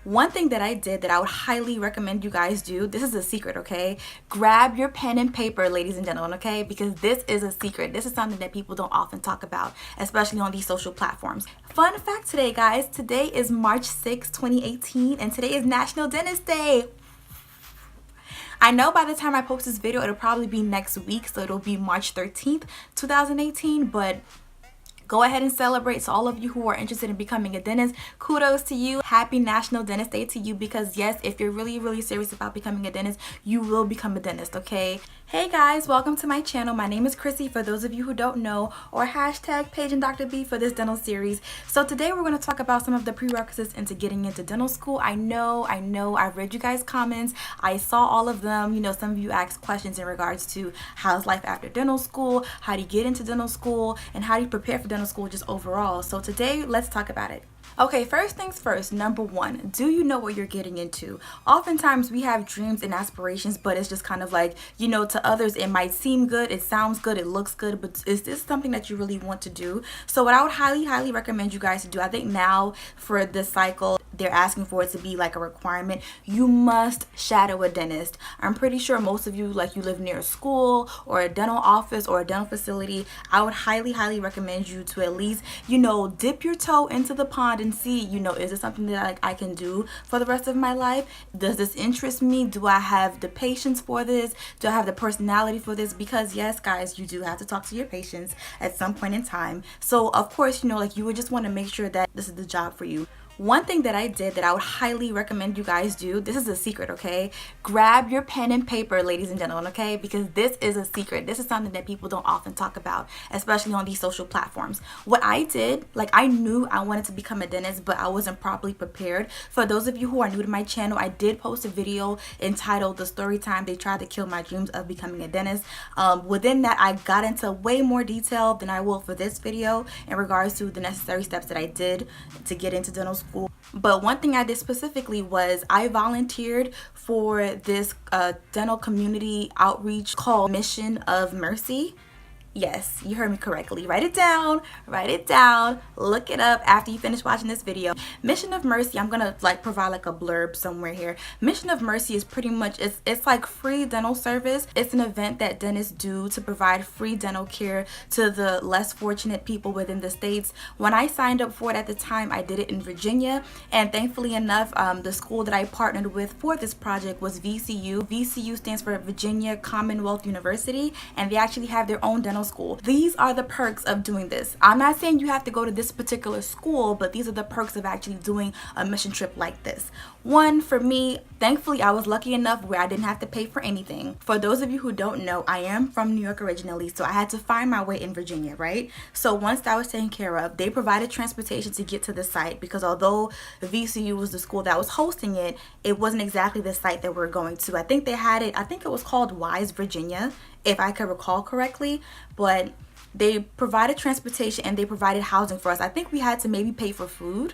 One thing that I did that I would highly recommend you guys do, this is a secret, okay? Grab your pen and paper, ladies and gentlemen, okay? Because this is a secret. This is something that people don't often talk about, especially on these social platforms. Fun fact today, guys. Today is March 6, 2018, and today is National Dentist Day. I know by the time I post this video, it'll probably be next week, so it'll be March 13th, 2018, but go ahead and celebrate. So all of you who are interested in becoming a dentist, kudos to you. Happy National Dentist Day to you, because yes, if you're really serious about becoming a dentist, you will become a dentist, okay? Hey guys, welcome to my channel. My name is Chrissy, for those of you who don't know, or hashtag PagingDrB for this dental series. So today we're going to talk about some of the prerequisites into getting into dental school. I know, I've read you guys' comments. I saw all of them. You know, some of you asked questions in regards to how's life after dental school, how do you get into dental school, and how do you prepare for dental school just overall. So today, let's talk about it. Okay, first things first, number one, do you know what you're getting into? Oftentimes we have dreams and aspirations, but it's just kind of like, you know, to others it might seem good, it sounds good, it looks good, but is this something that you really want to do? So what I would highly recommend you guys to do, I think now for this cycle, they're asking for it to be like a requirement. You must shadow a dentist. I'm pretty sure most of you, like, you live near a school or a dental office or a dental facility. I would highly recommend you to at least, you know, dip your toe into the pond and see, you know, is this something that I can do for the rest of my life? Does this interest me? Do I have the patience for this? Do I have the personality for this? Because yes, guys, you do have to talk to your patients at some point in time. So of course, you know, like, you would just want to make sure that this is the job for you. One thing that I did that I would highly recommend you guys do, this is a secret, okay? Grab your pen and paper, ladies and gentlemen, okay? Because this is a secret. This is something that people don't often talk about, especially on these social platforms. What I did, like, I knew I wanted to become a dentist, but I wasn't properly prepared. For those of you who are new to my channel, I did post a video entitled "The Story Time They Tried to Kill My Dreams of Becoming a Dentist." Within that, I got into way more detail than I will for this video in regards to the necessary steps that I did to get into dental school. But one thing I did specifically was I volunteered for this dental community outreach called Mission of Mercy. Yes, you heard me correctly. Write it down, look it up after you finish watching this video. Mission of Mercy, I'm gonna like provide like a blurb somewhere here. Mission of Mercy is pretty much, it's like free dental service. It's an event that dentists do to provide free dental care to the less fortunate people within the states. When I signed up for it at the time, I did it in Virginia, and thankfully enough, the school that I partnered with for this project was VCU. VCU stands for Virginia Commonwealth University, and they actually have their own dental school. These are the perks of doing this. I'm not saying you have to go to this particular school, but these are the perks of actually doing a mission trip like this. One, for me, thankfully I was lucky enough where I didn't have to pay for anything. For those of you who don't know, I am from New York originally, so I had to find my way in Virginia, right? So once that was taken care of, they provided transportation to get to the site, because although the VCU was the school that was hosting it, it wasn't exactly the site that we're going to. I think they had it, I think it was called Wise, Virginia, if I could recall correctly, but they provided transportation and they provided housing for us. I think we had to maybe pay for food,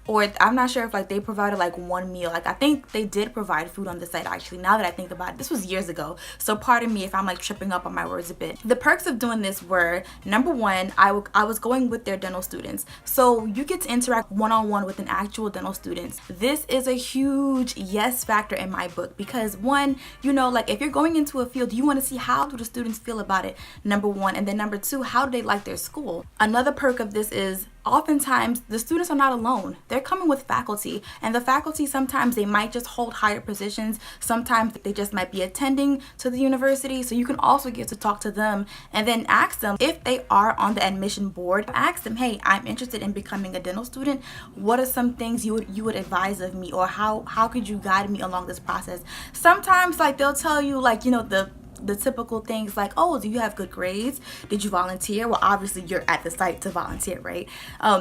or I'm not sure if like they provided like one meal. Like, I think they did provide food on the site, actually, now that I think about it. This was years ago, so pardon me if I'm like tripping up on my words a bit. The perks of doing this were, number one, I was going with their dental students, so you get to interact one-on-one with an actual dental student. This is a huge yes factor in my book, because one, you know, like, if you're going into a field, you want to see how do the students feel about it, number one, and then number two, how do they like their school. Another perk of this is, oftentimes the students are not alone. They're coming with faculty, and the faculty, sometimes they might just hold higher positions, sometimes they just might be attending to the university, so you can also get to talk to them and then ask them if they are on the admission board. Ask them, hey, I'm interested in becoming a dental student. What are some things you would advise of me, or how could you guide me along this process? Sometimes, like, they'll tell you, like, you know, the typical things like, oh, do you have good grades? Did you volunteer? Well, obviously you're at the site to volunteer, right?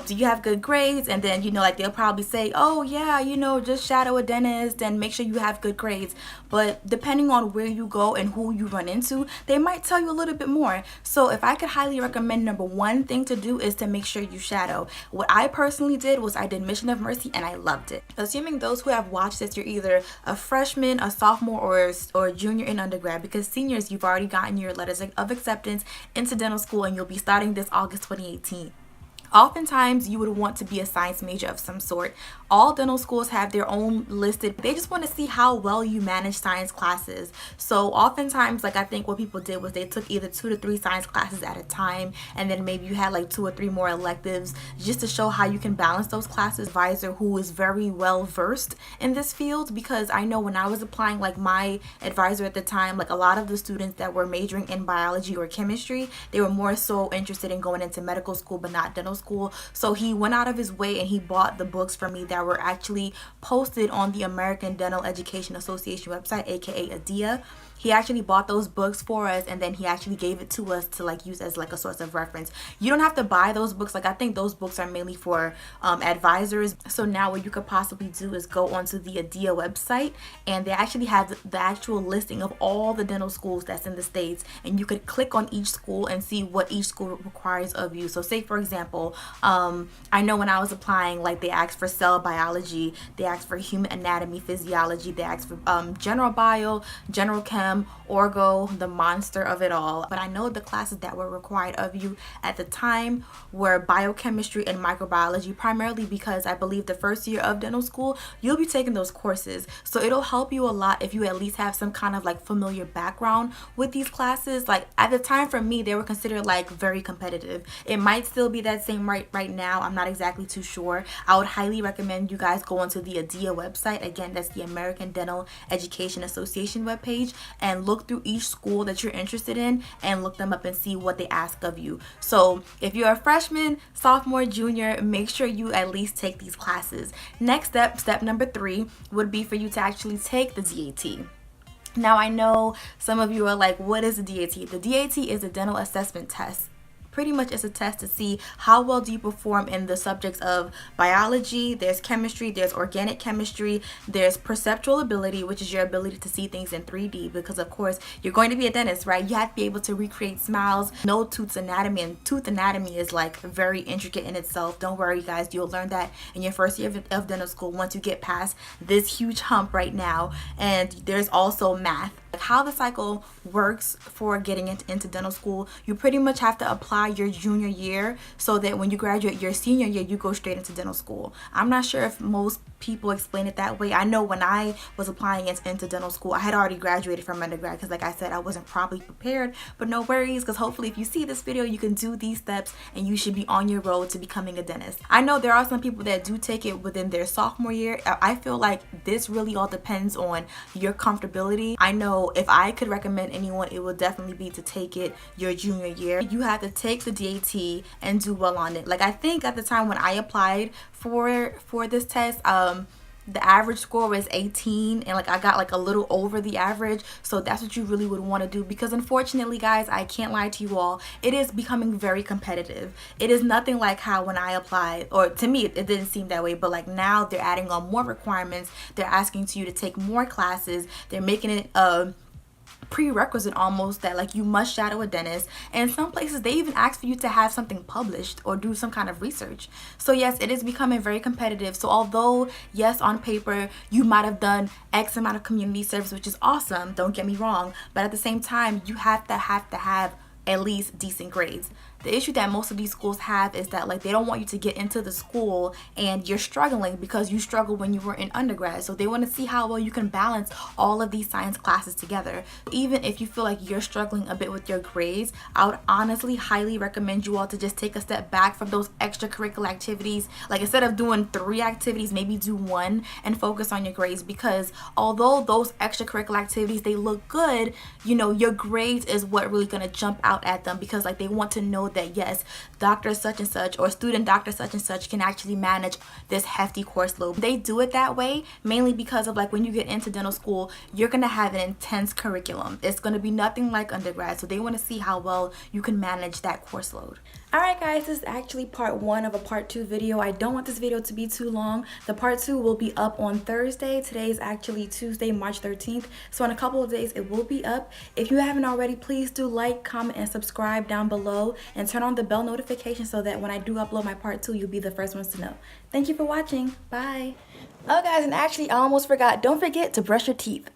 Do you have good grades? And then, you know, like, they'll probably say, oh yeah, you know, just shadow a dentist and make sure you have good grades. But depending on where you go and who you run into, they might tell you a little bit more. So if I could highly recommend, number one thing to do is to make sure you shadow. What I personally did was I did Mission of Mercy, and I loved it. Assuming those who have watched this, you're either a freshman, a sophomore, or a junior in undergrad, because seniors, you've already gotten your letters of acceptance into dental school, and you'll be starting this August 2018. Oftentimes you would want to be a science major of some sort, all dental schools have their own listed. They just want to see how well you manage science classes. So oftentimes, like, I think what people did was they took either 2 to 3 science classes at a time, and then maybe you had like 2 or 3 more electives just to show how you can balance those classes. Advisor who is very well versed in this field, because I know when I was applying, like my advisor at the time, like a lot of the students that were majoring in biology or chemistry, they were more so interested in going into medical school but not dental school. So he went out of his way and he bought the books for me that were actually posted on the American Dental Education Association website, aka ADEA. He actually bought those books for us, and then he actually gave it to us to like use as like a source of reference. You don't have to buy those books. Like, I think those books are mainly for advisors. So now what you could possibly do is go onto the ADEA website, and they actually have the actual listing of all the dental schools that's in the States, and you could click on each school and see what each school requires of you. So say for example, I know when I was applying, like they asked for cell biology, they asked for human anatomy, physiology, they asked for general bio, general chem, orgo, the monster of it all. But I know the classes that were required of you at the time were biochemistry and microbiology, primarily because I believe the first year of dental school you'll be taking those courses, so it'll help you a lot if you at least have some kind of like familiar background with these classes. Like at the time for me, they were considered like very competitive. It might still be that same right now, I'm not exactly too sure. I would highly recommend you guys go onto the ADEA website. Again, that's the American Dental Education Association webpage, and look through each school that you're interested in and look them up and see what they ask of you. So if you're a freshman, sophomore, junior, make sure you at least take these classes. Next step number 3 would be for you to actually take the DAT. Now I know some of you are like, what is the DAT? The DAT is a dental assessment test. Pretty much it's a test to see how well do you perform in the subjects of biology, there's chemistry, there's organic chemistry, there's perceptual ability, which is your ability to see things in 3D, because of course you're going to be a dentist, right? You have to be able to recreate smiles, know tooth anatomy, and tooth anatomy is like very intricate in itself. Don't worry guys, you'll learn that in your first year of dental school once you get past this huge hump right now. And there's also math. Like how the cycle works for getting into dental school, you pretty much have to apply your junior year so that when you graduate your senior year, you go straight into dental school. I'm not sure if most people explain it that way. I know when I was applying into dental school, I had already graduated from undergrad because like I said, I wasn't properly prepared, but no worries, because hopefully if you see this video, you can do these steps and you should be on your road to becoming a dentist. I know there are some people that do take it within their sophomore year. I feel like this really all depends on your comfortability. I know if I could recommend anyone, it would definitely be to take it your junior year. You have to take the DAT and do well on it. Like I think at the time when I applied for this test, the average score was 18, and like I got like a little over the average. So that's what you really would want to do, because unfortunately guys, I can't lie to you all, it is becoming very competitive. It is nothing like how when I applied, or to me it didn't seem that way, but like now they're adding on more requirements, they're asking you to take more classes, they're making it prerequisite almost that like you must shadow a dentist, and some places they even ask for you to have something published or do some kind of research. So yes, it is becoming very competitive. So although yes, on paper you might have done X amount of community service, which is awesome, don't get me wrong, but at the same time you have to have at least decent grades. The issue that most of these schools have is that like they don't want you to get into the school and you're struggling because you struggled when you were in undergrad. So they want to see how well you can balance all of these science classes together. Even if you feel like you're struggling a bit with your grades, I would honestly highly recommend you all to just take a step back from those extracurricular activities. Like instead of doing 3 activities, maybe do 1 and focus on your grades, because although those extracurricular activities, they look good, you know, your grades is what really gonna jump out at them, because like they want to know that yes, doctor such and such or student doctor such and such can actually manage this hefty course load. They do it that way mainly because of like when you get into dental school, you're gonna have an intense curriculum. It's gonna be nothing like undergrad, so they want to see how well you can manage that course load. Alright guys, this is actually part 1 of a part 2 video. I don't want this video to be too long. The part 2 will be up on Thursday. Today is actually Tuesday, March 13th. So in a couple of days it will be up. If you haven't already, please do like, comment, and subscribe down below, and turn on the bell notification so that when I do upload my part 2, you'll be the first ones to know. Thank you for watching. Bye. Oh guys, and actually I almost forgot, don't forget to brush your teeth.